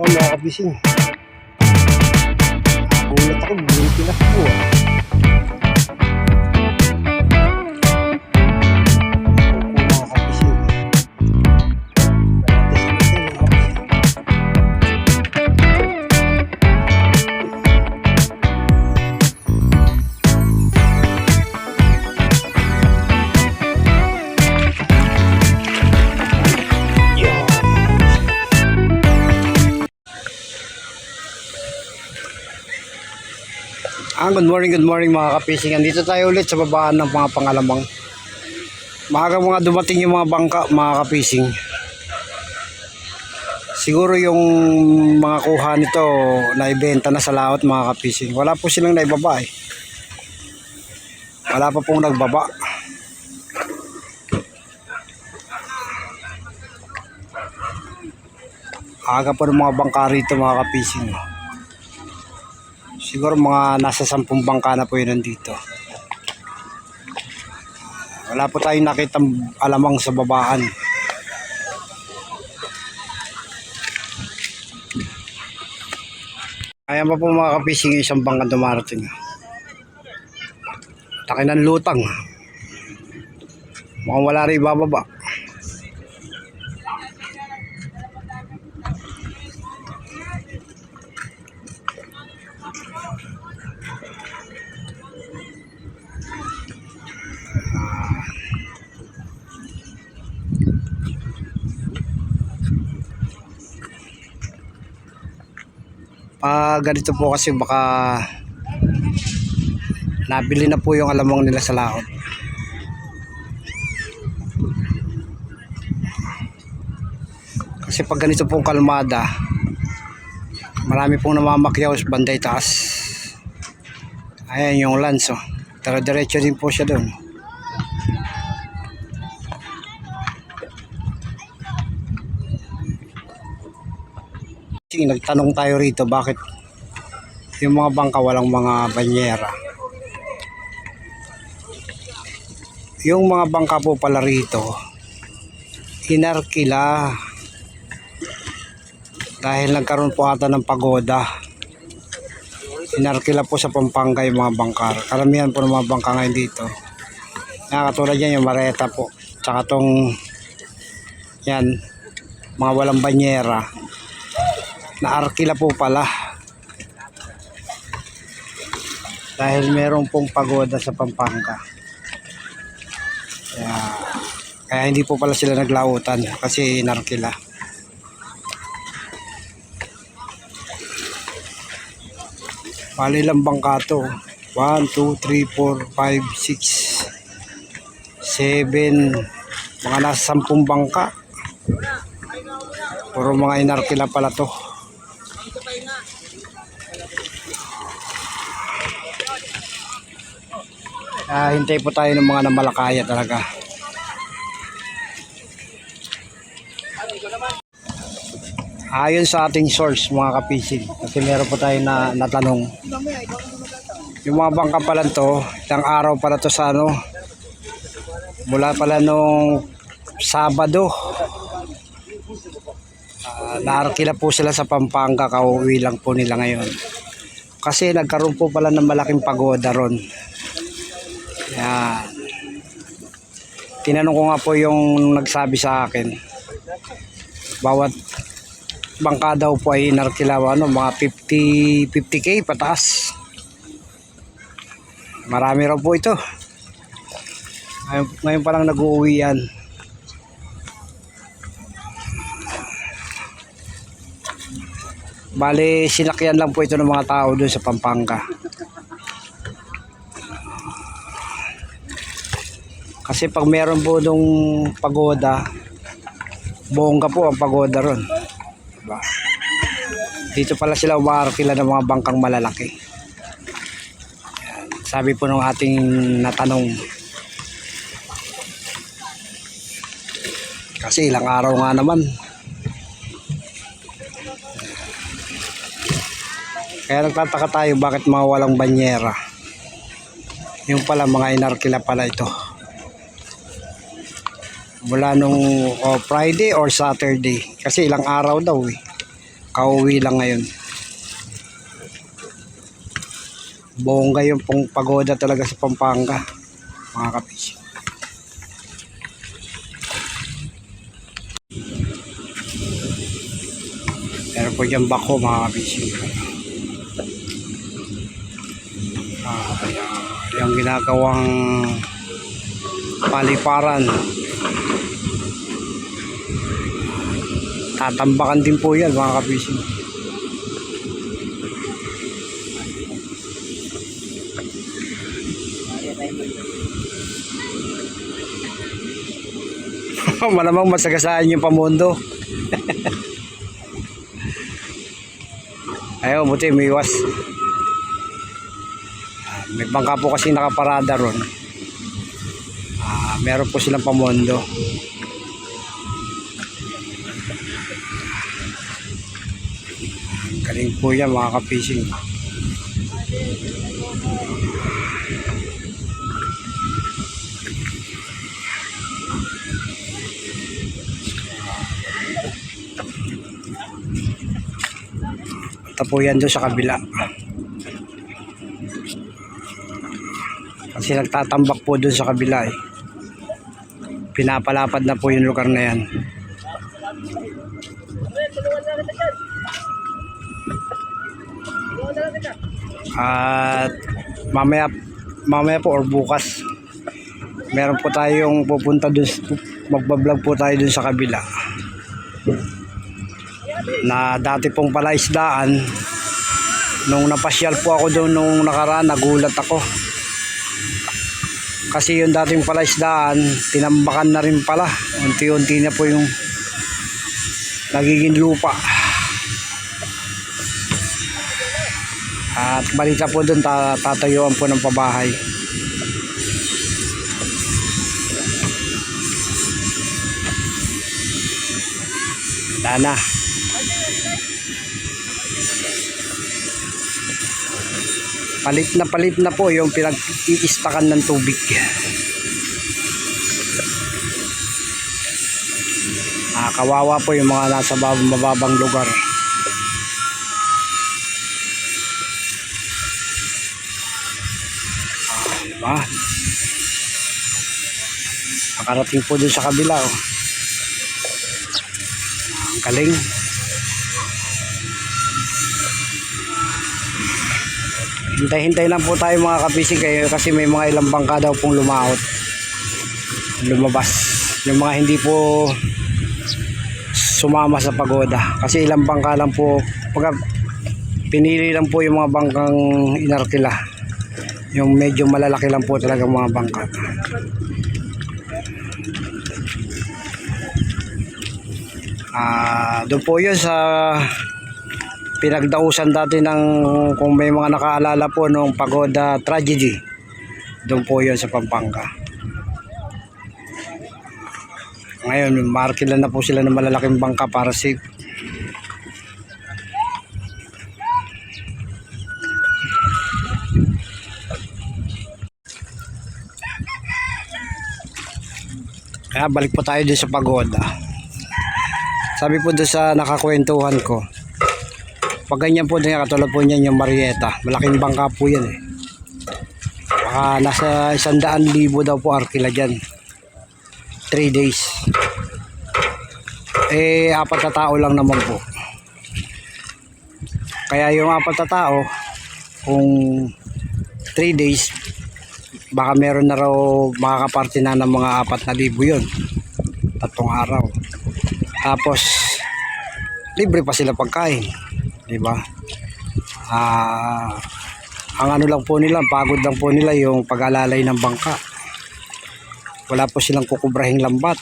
Oh, mga kabising. Nagulat ako, bumili tinakbo ah. Opo, mga kabising. Gratis na ito, mga kabising. Yan. Good morning mga kapising. Andito tayo ulit sa babaan ng mga pangalamang. Maaga mga dumating yung mga bangka mga kapising. Siguro yung mga kuha nito naibenta na sa laot mga kapising. Wala po silang naibaba eh. Wala pa pong nagbaba. Aga pa ng mga bangka rito mga kapising. Siguro mga nasa 10 bangka na po yun nandito. Wala po tayong nakitang alamang sa babaan. Ayan pa po mga kapising, isang bangka dumarating. Taki ng lutang. Mukhang wala rin bababa. Pag ganito po kasi baka nabili na po yung alamang nila sa laot. Kasi pag ganito pong kalmada, marami pong namamakyaw sa banday taas. Ayan yung lanso. Pero diretso din po siya doon. Nagtanong tayo rito bakit yung mga bangka walang mga banyera. Yung mga bangka po pala rito inarkila dahil nagkaroon po ata ng pagoda. Inarkila po sa Pampanga yung mga bangka. Karamihan po ng mga bangka ngayon dito. Nakatulad yan yung Mareta po. Tsaka tong yan, mga walang banyera. Naarkila po pala dahil meron pong pagoda sa Pampanga. Kaya hindi po pala sila naglautan kasi inarkila. Bali lang bangka to. 1, 2, 3, 4, 5, 6, 7, mga nasa 10 bangka. Puro mga inarkila pala to. Hintay po tayo ng mga namalakaya talaga. Ayon sa ating source mga kapising, kasi meron po tayo na natanong. Yung mga bangka pala to, ilang araw pala to sa ano, mula pala nung Sabado. Naarkila po sila sa Pampanga, kauwi lang po nila ngayon. Kasi nagkaroon po pala ng malaking pagoda ron. Yan. Tinanong ko nga po yung nagsabi sa akin. Bawat bangka daw po ay inarkila mga 50k pataas. Marami raw po ito. Ngayon pa lang nag-uuwi yan. Bale, sinakyan lang po ito ng mga tao doon sa Pampanga. Kasi pag meron po nung pagoda, bongga po ang pagoda ron. Diba? Dito pala sila umaarkila ng mga bangkang malalaki. Yan. Sabi po ng ating natanong. Kasi ilang araw nga naman. Kaya nagtataka tayo bakit mga walang banyera. Yung pala mga inarkila pala ito. Mula nung Friday or Saturday. Kasi ilang araw daw eh. Kauwi lang ngayon. Bongga yung pong pagoda talaga sa Pampanga, mga kapis. Meron po dyan bako, mga kapis. Yung ginagawang paliparan, tatambakan din po yan, mga kapis. Malamang masagasaan yung pamundo. Ayaw, buti may iwas. May bangka po kasi nakaparada ron. Meron po silang pamundo. Galing po yan, mga ka-fishing. Ito po yan doon sa kabila. Kasi nagtatambak po doon sa kabila eh. Pinapalapad na po yung lugar na yan. At mamaya po or bukas meron po tayong pupunta doon, magbablog po tayo doon sa kabila na dati pong palaisdaan. Nung napasyal po ako doon nung nakaraan, nagulat ako kasi yung dating palaisdaan tinambakan na rin pala, unti-unti na po yung nagiging lupa. At balita po doon tatayuan po ng pabahay. Wala na. Palit na po yung pinag-iistakan ng tubig. Kawawa po yung mga nasa mababang lugar. Diba? Nakarating po dun sa kabila. Oh. Ang galing. Hintay-hintay lang po tayo, mga kapisig, kasi may mga ilang bangka daw pong lumabas. Yung mga hindi po sumama sa pagoda. Kasi ilang bangka lang po, pinili lang po yung mga bangkang inarkila. Yung medyo malalaki lang po talaga mga bangka. Doon po yun sa pinagdausan dati ng, kung may mga nakaalala po nung pagoda tragedy, doon po yun sa Pampanga. Ngayon markilan na po sila ng malalaking bangka para safe. Kaya balik po tayo din sa pagoda. Sabi po doon sa nakakwentuhan ko, pag ganyan po din, katulad po niyan yung Marieta, malaking bangka po yan eh. Baka nasa 100,000 daw po arkila dyan. 3 days. 4 na tao lang naman po. Kaya yung 4 na tao, kung 3 days, baka meron na raw makakaparte na ng mga 4,000 yun. 3 araw. Tapos libre pa sila pagkain, di ba? Ang ano lang po nila, pagod lang po nila yung pag-alalay ng bangka. Wala po silang kukubrahing lambat.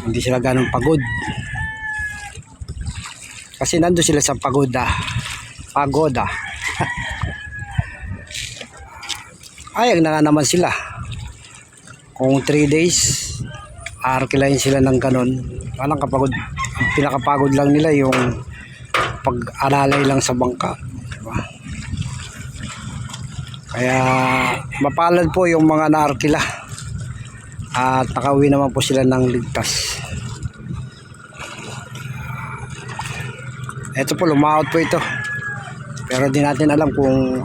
Hindi sila ganun pagod. Kasi nandun sila sa pagoda. Ayag na nga naman sila. Kung 3 days, arkilayin sila ng ganun. Walang kapagod. Pinakapagod lang nila yung pag-alalay lang sa bangka. Diba? Kaya mapalad po yung mga naarkila. At nakauwi naman po sila ng ligtas. Ito po, lumaot po ito. Pero di natin alam kung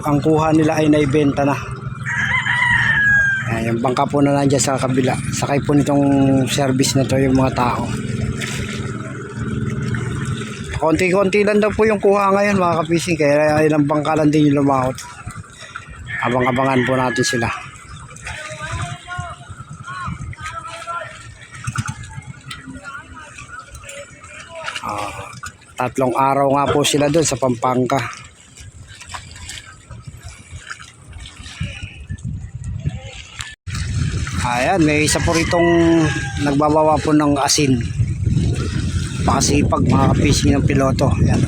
ang kuha nila ay naibenta na. Yung bangka po na nandiyan sa kabila. Sakay po nitong service na to yung mga tao. Konti-konti lang daw po yung kuha ngayon mga kapising. Kaya ilang bangka lang din yung lumaot. Abang-abangan po natin sila. Tatlong araw nga po sila doon sa Pampanga. Ayan, may isa po ritong nagbabawa po ng asin. Pakasipag mga kapising ng piloto. Ayan.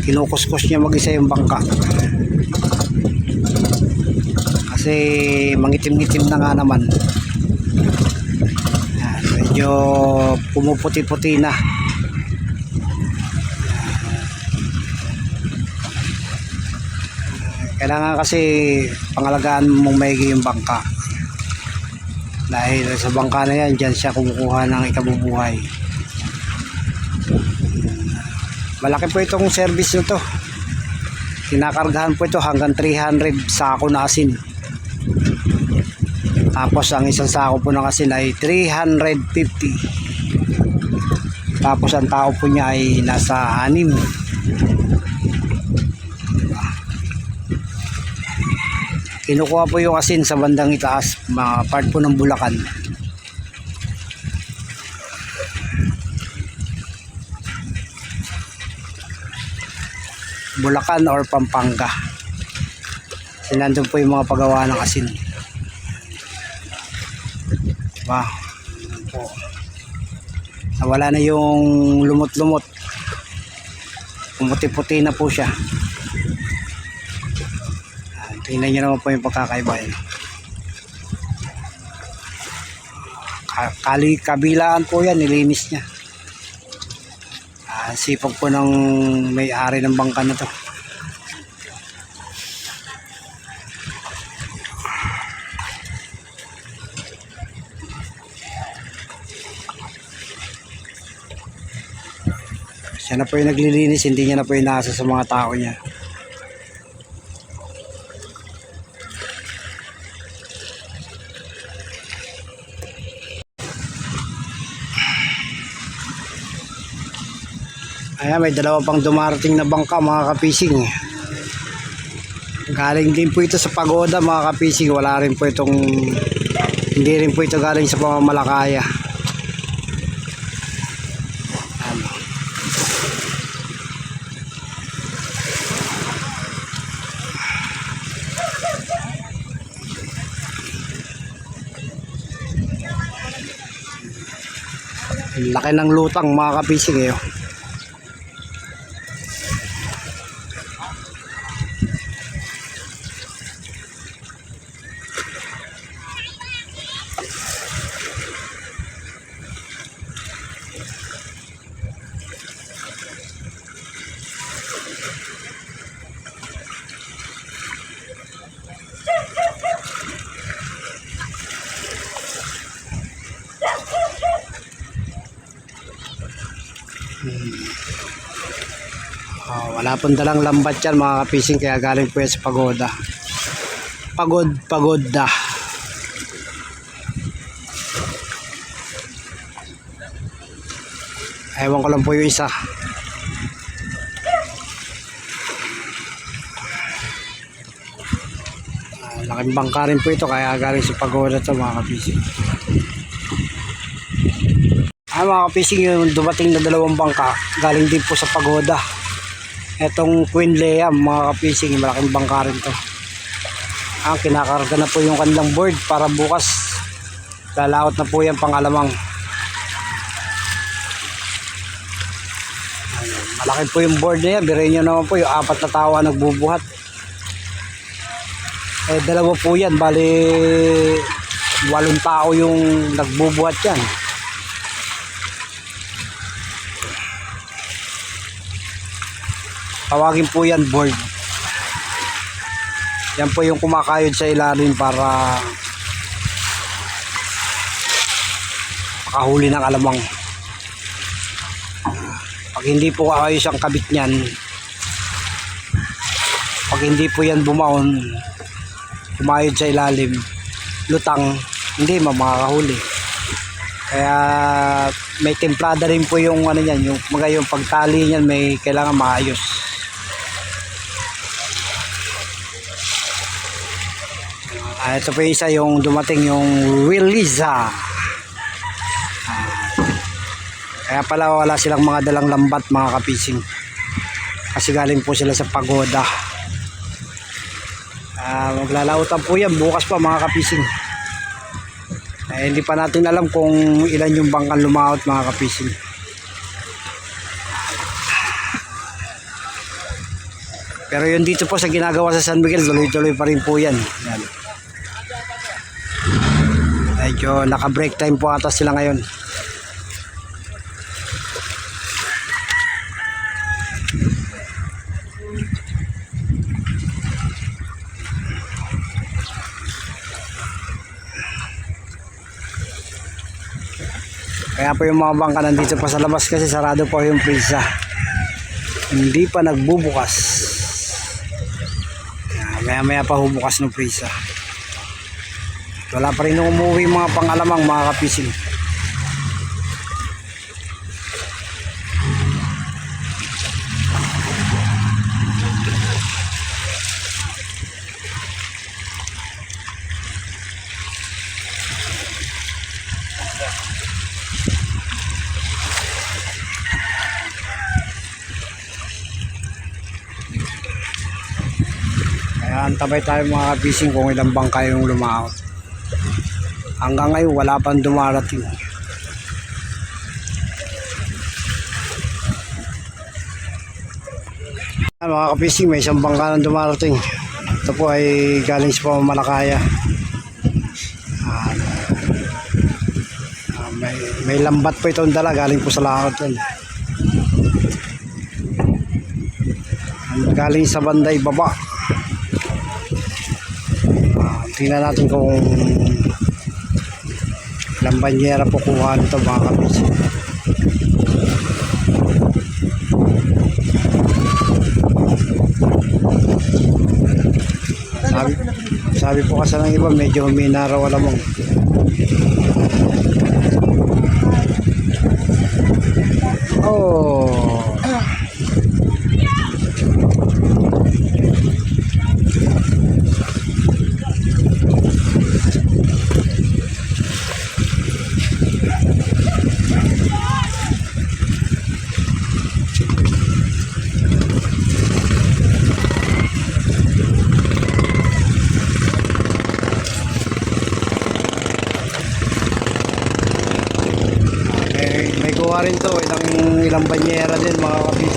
Kinukuskus niya mag-isa yung bangka. Kasi mangitim-ngitim na nga naman. Ayan, medyo pumuputi-puti na. Kailangan kasi pangalagaan mong maigi yung bangka. Dahil sa bangka na yan, dyan siya kumukuha ng ikabubuhay. Malaki po itong service nito. Kinakargahan po ito hanggang 300 sako na asin. Tapos ang isang sako po ng asin ay 350. Tapos ang tao po niya ay nasa 6. Kinukuha po yung asin sa bandang itaas, mga part po ng Bulacan. Bulacan or Pampanga. Sinandun po yung mga paggawa ng asin. Diba? Wala na yung lumot-lumot. Pumuti-puti na po siya. Tingnan nyo naman po yung pagkakaiba yun. Kabilaan po yan, nilinis niya. Sipag po ng may-ari ng bangka na to. Siya na po yung naglilinis, hindi niya na po inaasa sa mga tao niya. Ayan, may dalawa pang dumarating na bangka mga kapising. Galing din po ito sa Pagoda mga kapising. Wala rin po itong, hindi rin po ito galing sa Pamamalakaya. Laki ng lutang mga kapising eh. Wala pong dalang lambat yan mga kapising, kaya galing po yan sa Pagoda. Pagoda. Ewan ko lang po yung isa. Laking bangka rin po ito, kaya galing sa Pagoda to mga kapising. Mga kapising, yung dumating na dalawang bangka galing din po sa Pagoda. Etong Queen Leah mga kapising, malaking bangka rin to. Kinakarga na po yung kanilang board para bukas lalaot na po yan pangalamang. Malaki po yung board na yan. Birin nyo naman po yung 4 na tao ang nagbubuhat. Dalawa po yan, bali 8 tao yung nagbubuhat yan. Tawagin po yan board. Yan po yung kumakayod sa ilalim para makahuli ng alamang. Pag hindi po ayos ang kabit niyan, pag hindi po yan bumaon, kumayod sa ilalim, lutang, hindi makakahuli. Kaya may templada rin po yung ano niyan, yung pagtali niyan may kailangan maayos. Ito po isa yung dumating yung Williza. Kaya pala wala silang mga dalang lambat mga kapising. Kasi galing po sila sa pagoda. Maglalautan po yan bukas pa mga kapising. Hindi pa natin alam kung ilan yung bangkan lumaot mga kapising. Pero yun dito po sa ginagawa sa San Miguel, tuloy-tuloy pa rin po yan. Yan. Medyo naka-break time po ata sila ngayon. Kaya po yung mga bangka nandito pa sa labas kasi sarado po yung prisa. Hindi pa nagbubukas. Maya pa hubukas ng prisa. Wala pa rin umuwi mga pangalamang mga kapising. Antabay tayo mga kapising kung ilang bangka yung lumaot. Hanggang ngayon wala pang dumarating. Mga kapising, may isang bangka nang dumarating. Ito po ay galing sa Malakaya. May lambat po itong dala, galing po sa laot yan. Galing sa banday baba. Tingnan natin kung ilang banyera po kuha nito mga kapis. Sabi po kasi ng iba medyo huminaraw alamang. Oh, may kuha rin to, ilang banyera din mga kapis.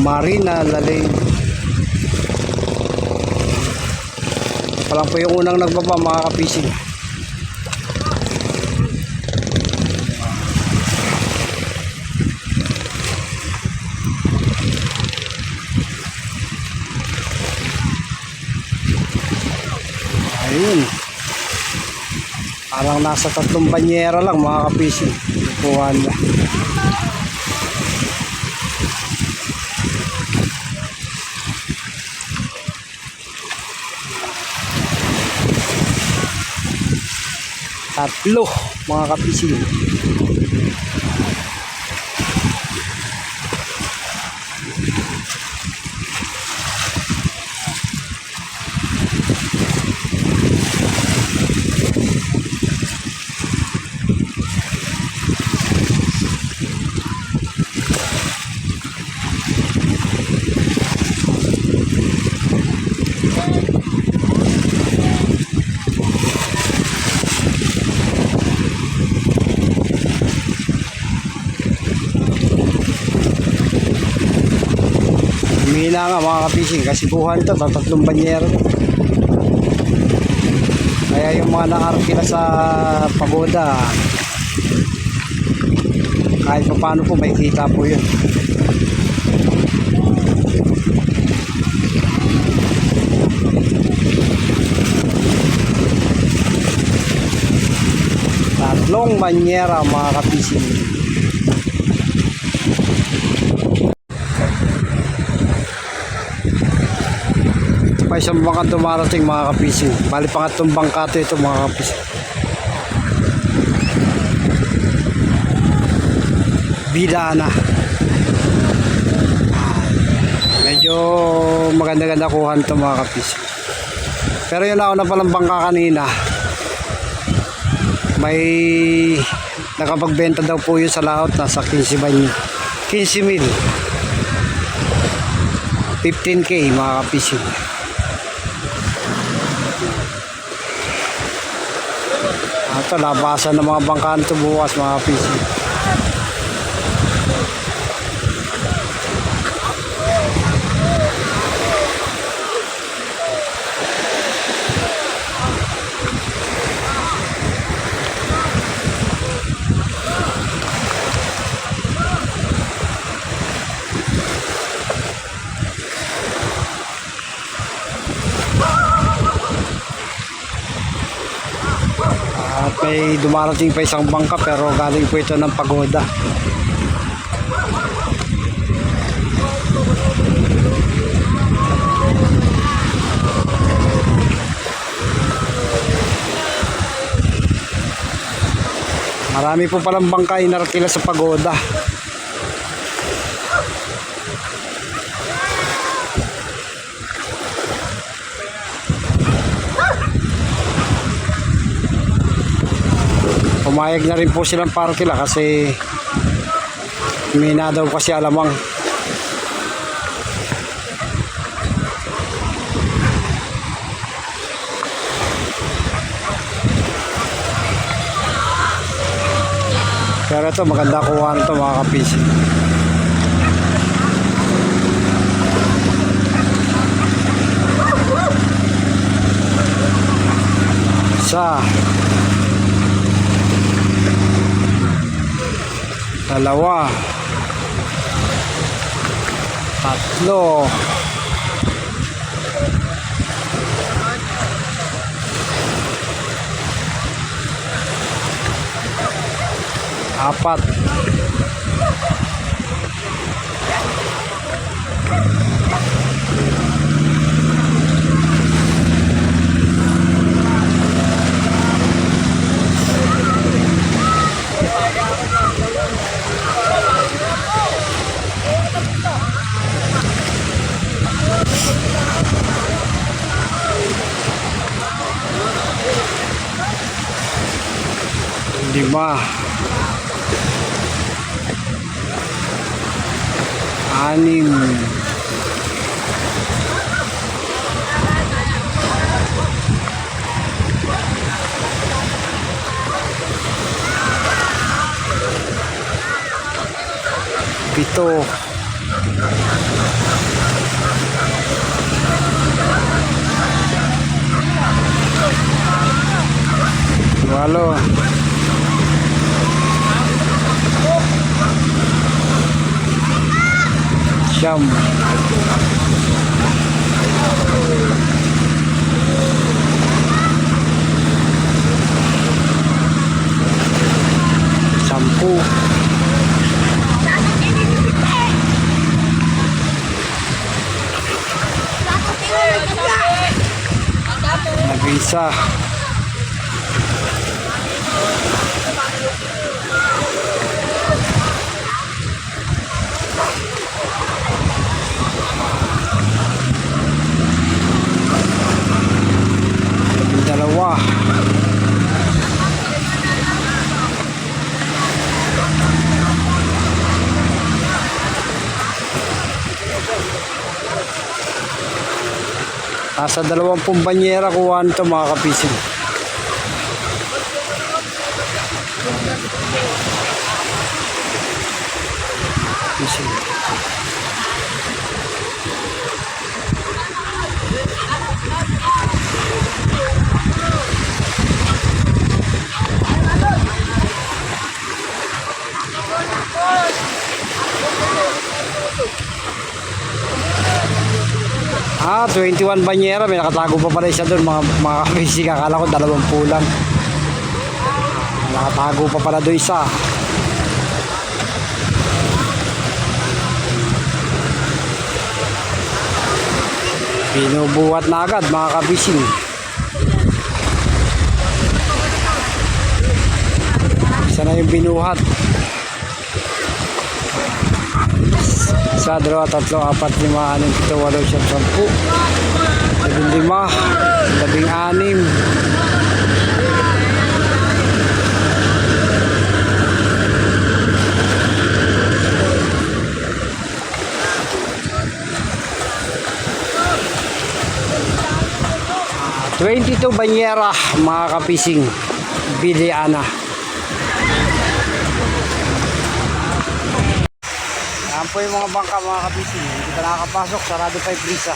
Marina Laling. Palang po yung unang nagbaba mga kapising. Ayun. Parang nasa 3 banyera lang mga kapising. Kukuha na. Tatlo mga kapising. Hina nga mga kapising kasi buhan ito, 3 banyero. Kaya yung mga nakarapila sa pagoda kahit pa paano po may kita po yun. Tatlong banyera mga kapising. Ito pa isang bangka dumarating mga kapising. Bali pangatlong bangka ito mga kapising. Bidana. Medyo maganda-ganda kuhan ito mga kapising. Pero yun ako na palang bangka kanina. May nakapagbenta daw po yun sa laot, nasa 15,000 15K mga kapising. Ito labasan ng mga bangka nito bukas mga kapising. At may dumarating pa isang bangka pero galing po ito ng pagoda. Marami po palang bangka inarakila sa pagoda. Pumayag na rin po silang parkila kasi may na daw kasi alamang. Pero ito maganda kuha nito mga kapising. Isa, dalawa, tatlo, apat, lima, anim, pito, walo, siyam, sampu, nag-isa, dalawa, nasa 20 banyera kuha nito mga kapising. 21 banyera, may nakatago pa pala isa doon mga kabising. Akala ko 20 lang. Nakatago pa pala doon isa. Binubuhat na agad mga kabising. Isa na yung binuhat. Isa, 2, 3, 4, 5, 6, 7, 8, 9, 10, 11, 12, 13, 14, 15, 16, 22 banyera mga kapising. Biliana. Yan po yung mga bangka mga kapising. Hindi ka nakakapasok. Sarado pa yung brisa.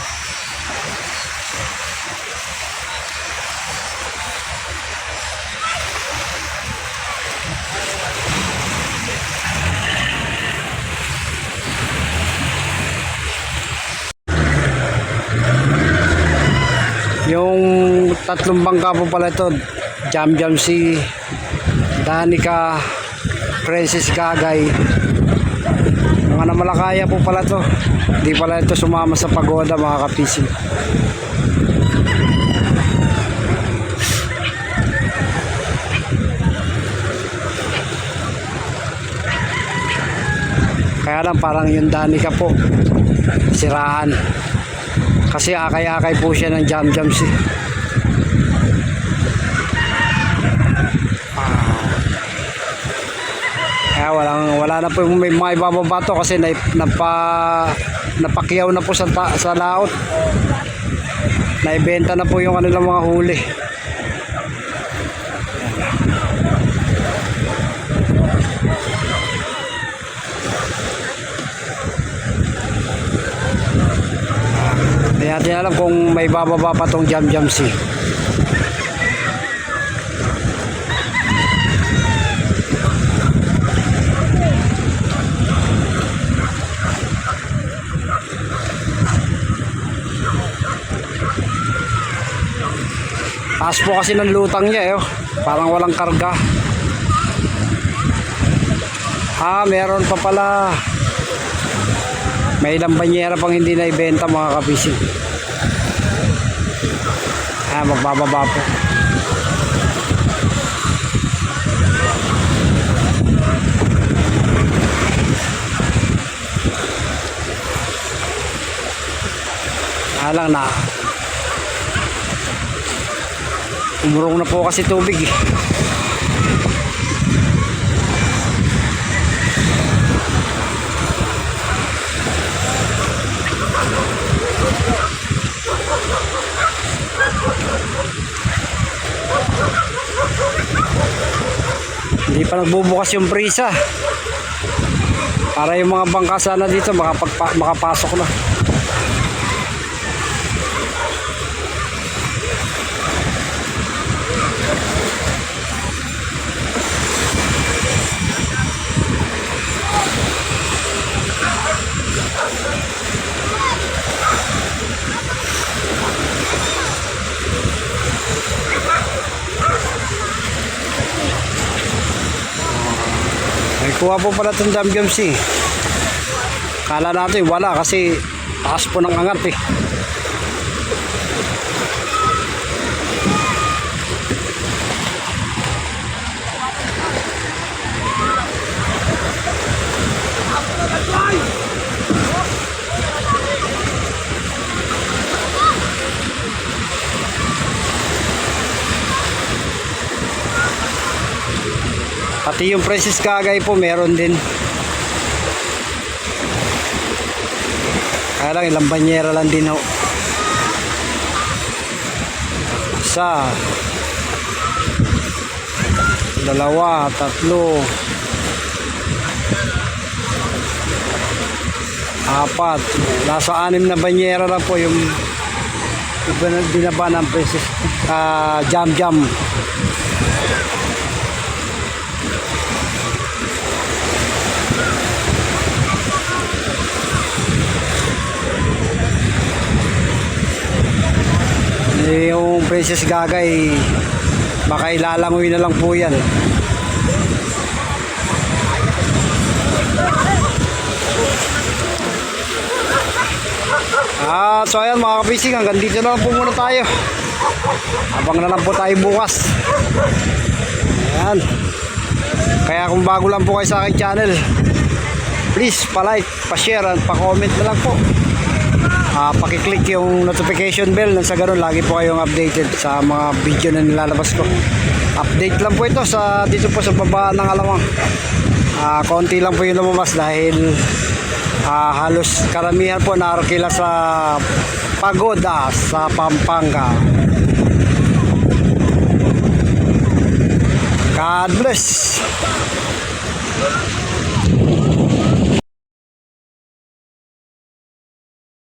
Yung tatlong bangka po pala ito, Jam Jam Sea, Danica, Princess Gagay. Mga namalakaya po pala to. Hindi pala ito sumama sa pagoda mga kapising. Kaya lang parang yung Danica po siraan. Kasi akay-akay po siya ng Jam Jam Sea. Kaya wala na po may mga ibababa to kasi napakyaw na po sa laot. Naibenta na po yung kanilang mga huli. Hindi natin alam kung may bababa pa tong Jam Jam Sea. Taas po kasi ng lutang niya eh. Parang walang karga. Meron pa pala. May ilang banyera pang hindi na ibenta mga kapising. Magbababa po. Lang na. Umurong na po kasi tubig eh. Hindi pa nagbubukas yung brisa. Para yung mga bangka sana dito makapasok na. May kuha po pala itong Jam Jam Sea. Kala natin wala kasi taas po ng angat eh. Pati yung Princess Gagay po meron din. Kaya lang ilang banyera lang din ho. Isa, 2, 3, apat. Nasa 6 na banyera lang po yung binaba ng Princess Jam Jam. Yung Princess Gagay, baka ilalangoy na lang po yan. So ayan mga kapising, hanggang dito na lang po muna tayo. Abang na lang po tayo bukas. Ayan. Kaya kung bago lang po kayo sa aking channel, please pa-like, pa-share, at pa-comment na lang po. Paki-click yung notification bell nang sa ganun lagi po kayong updated sa mga video na nilalabas ko. Update lang po ito sa dito po sa baba ng Alamang. Konti lang po yung lumabas dahil halos karamihan po narakila sa pagoda sa Pampanga. God bless.